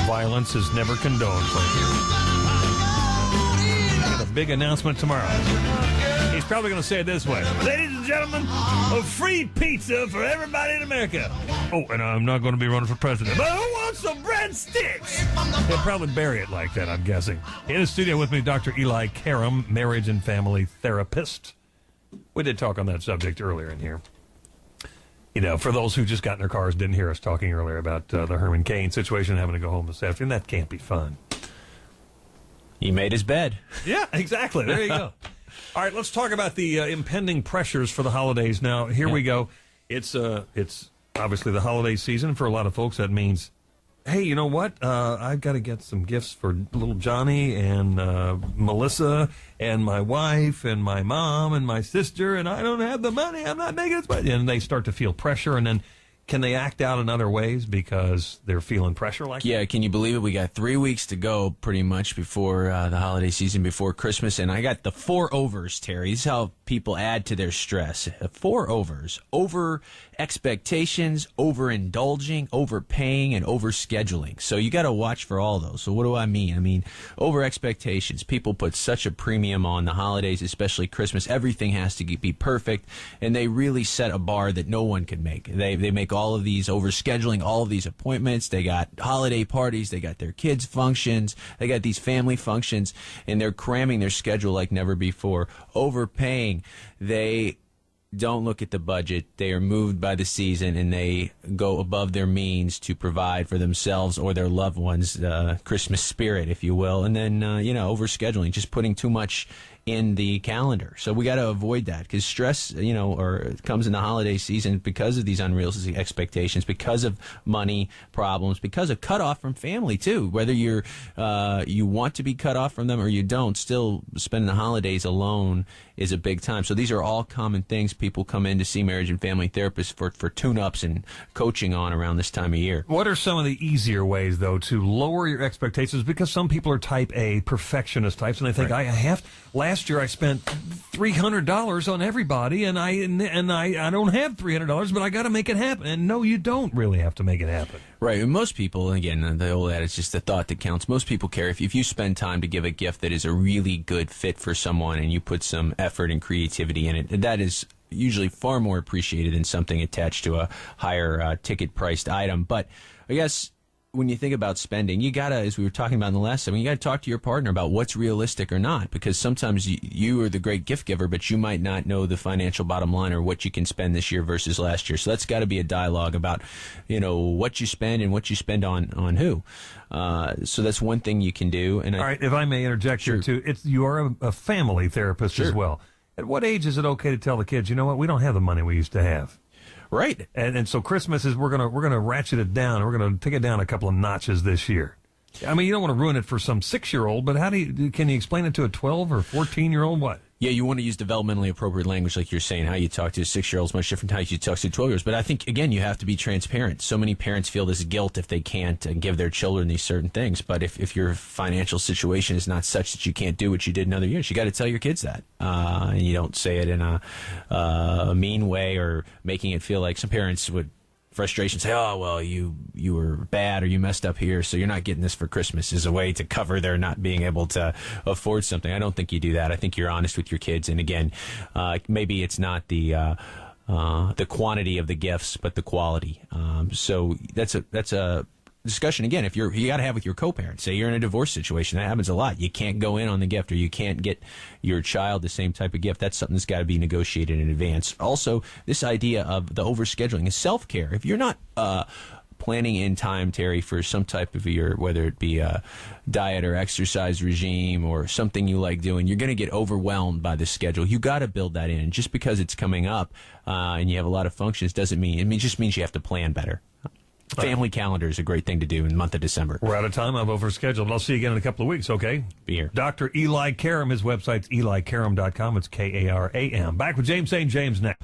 Violence is never condoned. Got a big announcement tomorrow. He's probably going to say it this way. Ladies and gentlemen, a free pizza for everybody in America. Oh, and I'm not going to be running for president. But who wants some breadsticks? He'll probably bury it like that, I'm guessing. In the studio with me, Dr. Eli Karam, marriage and family therapist. We did talk on that subject earlier in here. You know, for those who just got in their cars, didn't hear us talking earlier about the Herman Cain situation, having to go home this afternoon, that can't be fun. He made his bed. Yeah, exactly. There you go. All right, let's talk about the impending pressures for the holidays. Now, here we go. It's obviously the holiday season. For a lot of folks, that means, hey, you know what? I've got to get some gifts for little Johnny and Melissa and my wife and my mom and my sister, and I don't have the money. I'm not making it. And they start to feel pressure, and then can they act out in other ways because they're feeling pressure like that? Yeah, can you believe it? We got 3 weeks to go pretty much before the holiday season, before Christmas, and I got the 4 overs, Terry. This is how people add to their stress. 4 overs. Over expectations, overindulging, overpaying, and overscheduling. So you got to watch for all those. So what do I mean? I mean, over expectations. People put such a premium on the holidays, especially Christmas. Everything has to be perfect, and they really set a bar that no one could make. They make all of these overscheduling, all of these appointments. They got holiday parties. They got their kids' functions. They got these family functions, and they're cramming their schedule like never before. Overpaying. They don't look at the budget. They are moved by the season, and they go above their means to provide for themselves or their loved ones, Christmas spirit, if you will. And then, overscheduling, just putting too much in the calendar. So we got to avoid that because stress, comes in the holiday season because of these unrealistic expectations, because of money problems, because of cutoff from family too. Whether you want to be cut off from them or you don't, still spending the holidays alone is a big time. So these are all common things people come in to see marriage and family therapists for tune-ups and coaching on around this time of year. What are some of the easier ways, though, to lower your expectations? Because some people are type A, perfectionist types, and they think, right. Last year I spent $300 on everybody, and I don't have $300, but I got to make it happen. And no, you don't really have to make it happen. Right. And most people, again, the old adage, it's just the thought that counts. Most people care if you spend time to give a gift that is a really good fit for someone and you put some effort and creativity in it. That is usually far more appreciated than something attached to a higher ticket-priced item. But I guess when you think about spending, you got to, as we were talking about in the last segment, you got to talk to your partner about what's realistic or not, because sometimes you are the great gift giver, but you might not know the financial bottom line or what you can spend this year versus last year. So that's got to be a dialogue about, what you spend and what you spend on who. So that's one thing you can do. And all right, if I may interject here too, you are a family therapist as well. At what age is it okay to tell the kids, you know what, we don't have the money we used to have? Right. And so Christmas is we're gonna ratchet it down. We're gonna take it down a couple of notches this year. I mean, you don't want to ruin it for some 6-year-old, but can you explain it to a 12 or 14-year-old? What? Yeah, you want to use developmentally appropriate language, like you're saying. How you talk to a 6-year-old is much different than how you talk to 12-year-olds. But I think, again, you have to be transparent. So many parents feel this guilt if they can't give their children these certain things. But if your financial situation is not such that you can't do what you did in other years, you got to tell your kids that. And you don't say it in a mean way or making it feel like some parents would frustration say, oh, well, you were bad or you messed up here, so you're not getting this for Christmas, is a way to cover their not being able to afford something. I don't think you do that. I think you're honest with your kids. And again, maybe it's not the quantity of the gifts, but the quality. So that's a discussion, again, if you got to have with your co-parent. Say you're in a divorce situation, that happens a lot. You can't go in on the gift, or you can't get your child the same type of gift. That's something that's got to be negotiated in advance. Also, this idea of the overscheduling is self-care. If you're not planning in time, Terry, for some type of whether it be a diet or exercise regime or something you like doing, you're going to get overwhelmed by the schedule. You got to build that in. Just because it's coming up and you have a lot of functions doesn't mean, it just means you have to plan better. Family calendar is a great thing to do in the month of December. We're out of time. I've overscheduled. I'll see you again in a couple of weeks, okay? Be here. Dr. Eli Karam, his website's elikaram.com. It's Karam. Back with James St. James next.